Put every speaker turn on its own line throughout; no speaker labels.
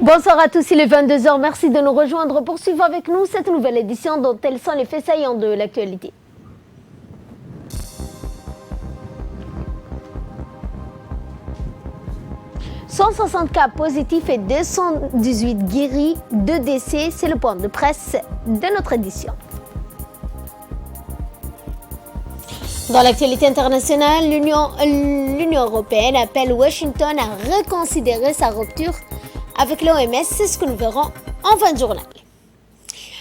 Bonsoir à tous, il est 22h. Merci de nous rejoindre pour suivre avec nous cette nouvelle édition dont tels sont les faits saillants de l'actualité. « 160 cas positifs et 218 guéris, 2 décès », c'est le point de presse de notre édition. Dans l'actualité internationale, l'Union européenne appelle Washington à reconsidérer sa rupture avec l'OMS. C'est ce que nous verrons en fin de journal.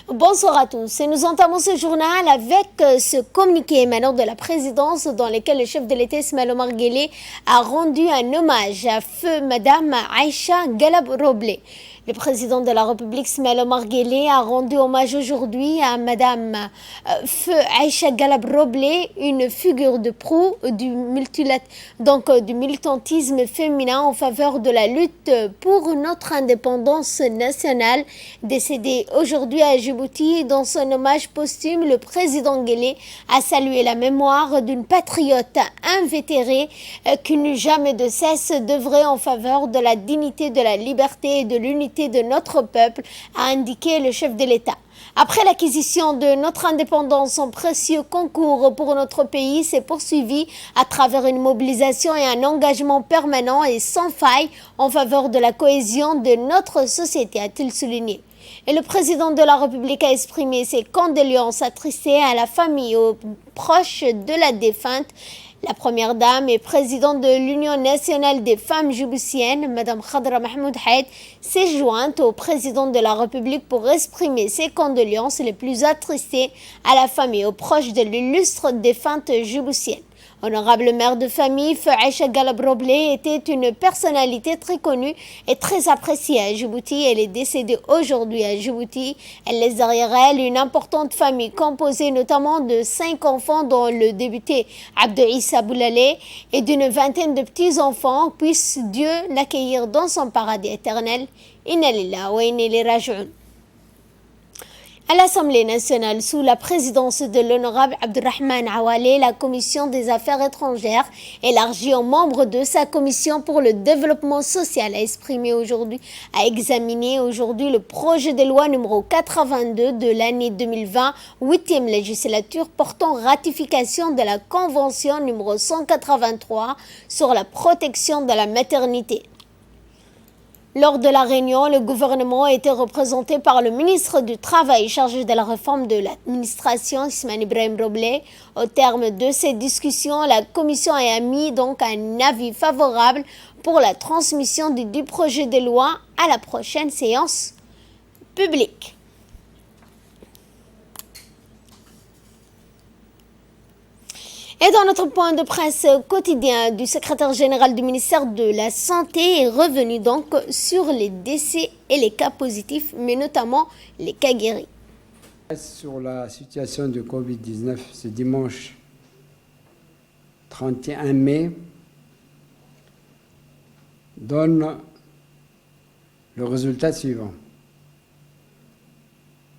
Bonsoir à tous et nous entamons ce journal avec ce communiqué émanant de la présidence dans lequel le chef de l'État Ismaël Omar Guelleh a rendu un hommage à feu Madame Aïcha Galab Roblé. Le président de la République, Ismaël Omar Guelleh, a rendu hommage aujourd'hui à Madame Feu Aïcha Galab Roblé, une figure de proue du militantisme féminin en faveur de la lutte pour notre indépendance nationale. Décédée aujourd'hui à Djibouti, dans son hommage posthume, le président Guelleh a salué la mémoire d'une patriote invétérée qui n'eut jamais de cesse d'œuvrer en faveur de la dignité, de la liberté et de l'unité de notre peuple, a indiqué le chef de l'État. Après l'acquisition de notre indépendance, son précieux concours pour notre pays s'est poursuivi à travers une mobilisation et un engagement permanent et sans faille en faveur de la cohésion de notre société, a-t-il souligné. Et le président de la République a exprimé ses condoléances attristées à la famille et aux proches de la défunte. La première dame et présidente de l'Union nationale des femmes djiboutiennes, Mme Khadra Mahmoud Haït, s'est jointe au président de la République pour exprimer ses condoléances les plus attristées à la famille et aux proches de l'illustre défunte djiboutienne. Honorable mère de famille, Feu Aïcha Galab Roblé était une personnalité très connue et très appréciée à Djibouti. Elle est décédée aujourd'hui à Djibouti. Elle laisse derrière elle une importante famille composée notamment de 5 enfants dont le débuté Abdou Issa Boulalé et d'une vingtaine de petits-enfants. Puisse Dieu l'accueillir dans son paradis éternel. Inna lillahi wa inna ilayhi raji'un. À l'Assemblée nationale, sous la présidence de l'honorable Abdurrahman Awale, la commission des affaires étrangères, élargie aux membres de sa commission pour le développement social, a examiné aujourd'hui le projet de loi numéro 82 de l'année 2020, 8e législature, portant ratification de la convention numéro 183 sur la protection de la maternité. Lors de la réunion, le gouvernement a été représenté par le ministre du Travail chargé de la réforme de l'administration, Ismaël Ibrahim Roblé. Au terme de ces discussions, la commission a émis donc un avis favorable pour la transmission du projet de loi à la prochaine séance publique. Et dans notre point de presse quotidien du secrétaire général du ministère de la Santé est revenu donc sur les décès et les cas positifs, mais notamment les cas guéris.
Sur la situation de Covid-19, ce dimanche 31 mai donne le résultat suivant.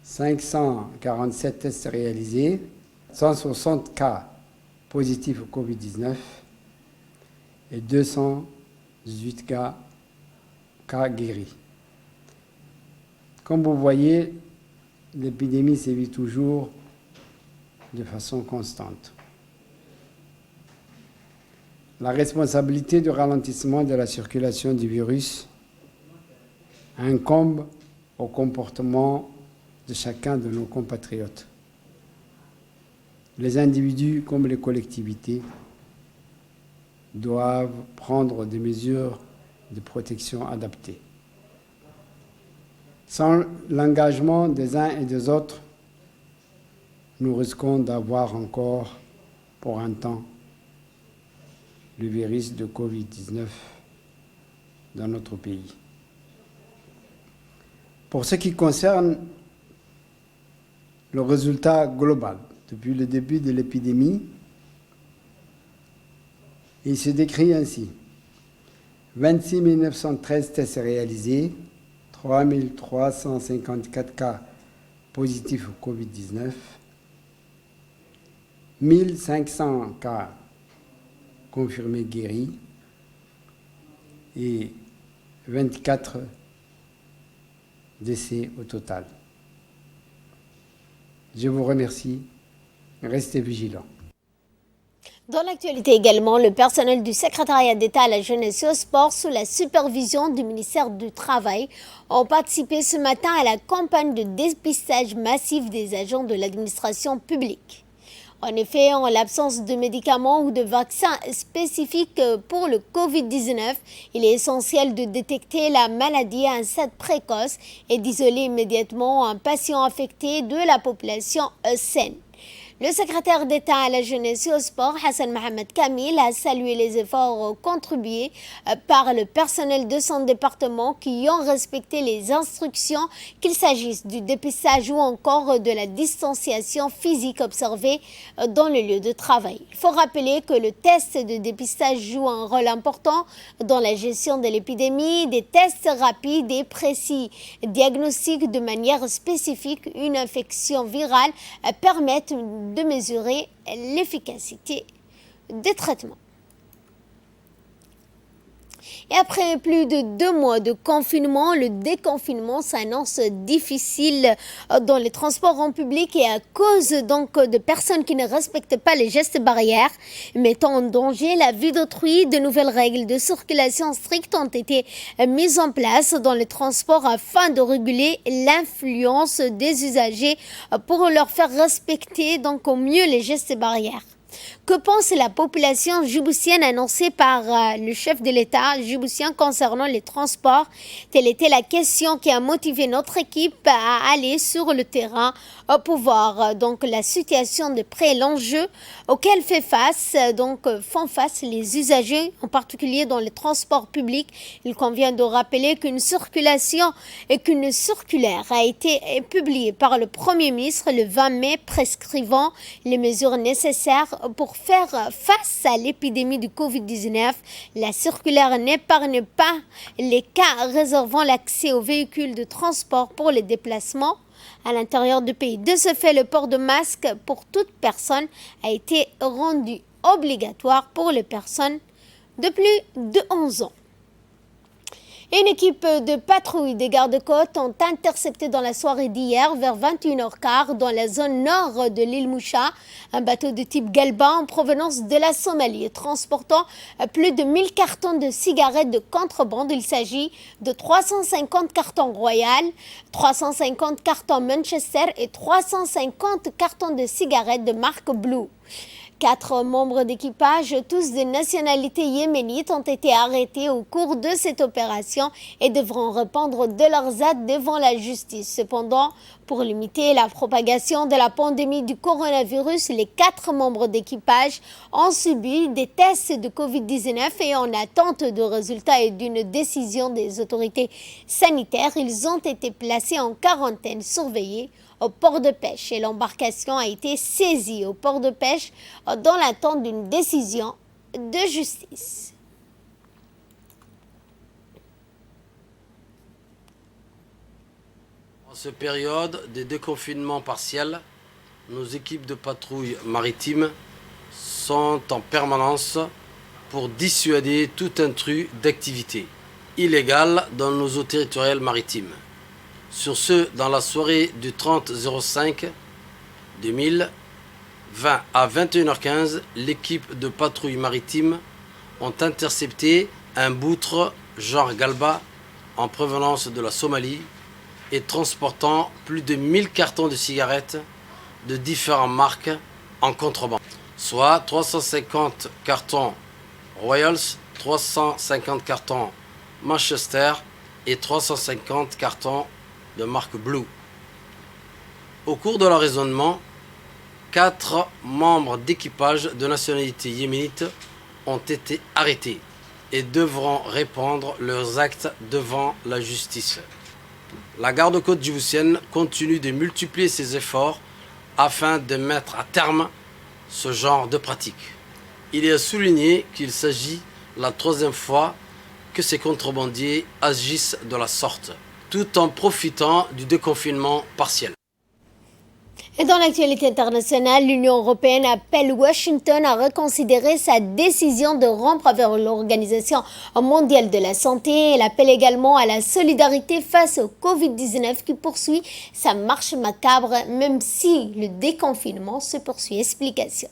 547 tests réalisés, 160 cas positifs au Covid-19 et 218 cas guéris. Comme vous voyez, l'épidémie sévit toujours de façon constante. La responsabilité du ralentissement de la circulation du virus incombe au comportement de chacun de nos compatriotes. Les individus comme les collectivités doivent prendre des mesures de protection adaptées. Sans l'engagement des uns et des autres, nous risquons d'avoir encore pour un temps le virus de Covid-19 dans notre pays. Pour ce qui concerne le résultat global, depuis le début de l'épidémie, il se décrit ainsi. 26 913 tests réalisés, 3 354 cas positifs au Covid-19, 1500 cas confirmés guéris et 24 décès au total. Je vous remercie. Restez vigilants.
Dans l'actualité également, le personnel du secrétariat d'État à la jeunesse et au sport, sous la supervision du ministère du Travail, ont participé ce matin à la campagne de dépistage massif des agents de l'administration publique. En effet, en l'absence de médicaments ou de vaccins spécifiques pour le Covid-19, il est essentiel de détecter la maladie à un stade précoce et d'isoler immédiatement un patient affecté de la population saine. Le secrétaire d'État à la jeunesse et au sport, Hassan Mohamed Kamil, a salué les efforts contribués par le personnel de son département qui ont respecté les instructions, qu'il s'agisse du dépistage ou encore de la distanciation physique observée dans le lieu de travail. Il faut rappeler que le test de dépistage joue un rôle important dans la gestion de l'épidémie. Des tests rapides et précis diagnostiquent de manière spécifique une infection virale permettent de mesurer l'efficacité des traitements. Et après plus de 2 mois de confinement, le déconfinement s'annonce difficile dans les transports en public et à cause donc de personnes qui ne respectent pas les gestes barrières, mettant en danger la vie d'autrui. De nouvelles règles de circulation strictes ont été mises en place dans les transports afin de réguler l'influence des usagers pour leur faire respecter donc au mieux les gestes barrières. Que pense la population djiboutienne annoncée par le chef de l'État djiboutien concernant les transports? Telle était la question qui a motivé notre équipe à aller sur le terrain pour voir donc la situation de près, l'enjeu auquel font face les usagers, en particulier dans les transports publics. Il convient de rappeler qu'une circulaire a été publiée par le Premier ministre le 20 mai prescrivant les mesures nécessaires pour faire face à l'épidémie du Covid-19. La circulaire n'épargne pas les cas réservant l'accès aux véhicules de transport pour les déplacements à l'intérieur du pays. De ce fait, le port de masque pour toute personne a été rendu obligatoire pour les personnes de plus de 11 ans. Une équipe de patrouille des gardes-côtes ont intercepté dans la soirée d'hier vers 21h15 dans la zone nord de l'île Moucha un bateau de type Galba en provenance de la Somalie transportant plus de 1000 cartons de cigarettes de contrebande. Il s'agit de 350 cartons Royal, 350 cartons Manchester et 350 cartons de cigarettes de marque Blue. 4 membres d'équipage, tous de nationalité yéménite, ont été arrêtés au cours de cette opération et devront répondre de leurs actes devant la justice. Cependant, pour limiter la propagation de la pandémie du coronavirus, les 4 membres d'équipage ont subi des tests de Covid-19 et en attente de résultats et d'une décision des autorités sanitaires, ils ont été placés en quarantaine surveillée au port de pêche et l'embarcation a été saisie au port de pêche dans l'attente d'une décision de justice.
En cette période de déconfinement partiel, nos équipes de patrouille maritime sont en permanence pour dissuader tout intrus d'activités illégales dans nos eaux territoriales maritimes. Sur ce, dans la soirée du 30-05-2020 à 21h15, l'équipe de patrouille maritime ont intercepté un boutre genre Galba en provenance de la Somalie et transportant plus de 1000 cartons de cigarettes de différentes marques en contrebande, soit 350 cartons Royals, 350 cartons Manchester et 350 cartons de marque Blue. Au cours de leur raisonnement, 4 membres d'équipage de nationalité yéménite ont été arrêtés et devront répondre leurs actes devant la justice. La garde-côte djiboutienne continue de multiplier ses efforts afin de mettre à terme ce genre de pratique. Il est à souligner qu'il s'agit la 3e fois que ces contrebandiers agissent de la sorte, tout en profitant du déconfinement partiel.
Et dans l'actualité internationale, l'Union européenne appelle Washington à reconsidérer sa décision de rompre avec l'Organisation mondiale de la santé. Elle appelle également à la solidarité face au Covid-19 qui poursuit sa marche macabre, même si le déconfinement se poursuit. Explication.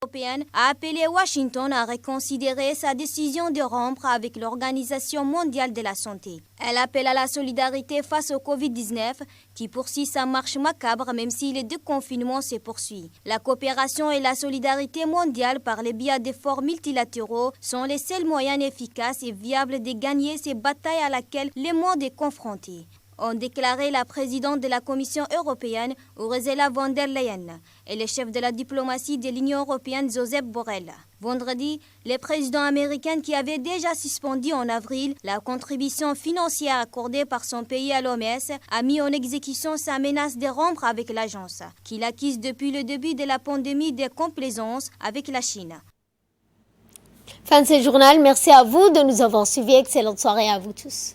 Européenne a appelé Washington à reconsidérer sa décision de rompre avec l'Organisation mondiale de la santé. Elle appelle à la solidarité face au Covid-19 qui poursuit sa marche macabre même si le déconfinement se poursuit. La coopération et la solidarité mondiale par le biais d'efforts multilatéraux sont les seuls moyens efficaces et viables de gagner ces batailles à laquelle le monde est confronté, ont déclaré la présidente de la Commission européenne, Ursula von der Leyen, et le chef de la diplomatie de l'Union européenne, Josep Borrell. Vendredi, le président américain qui avait déjà suspendu en avril la contribution financière accordée par son pays à l'OMS a mis en exécution sa menace de rompre avec l'agence, qu'il accuse depuis le début de la pandémie de complaisance avec la Chine.
Fin de ce journal, merci à vous de nous avoir suivis. Excellente soirée à vous tous.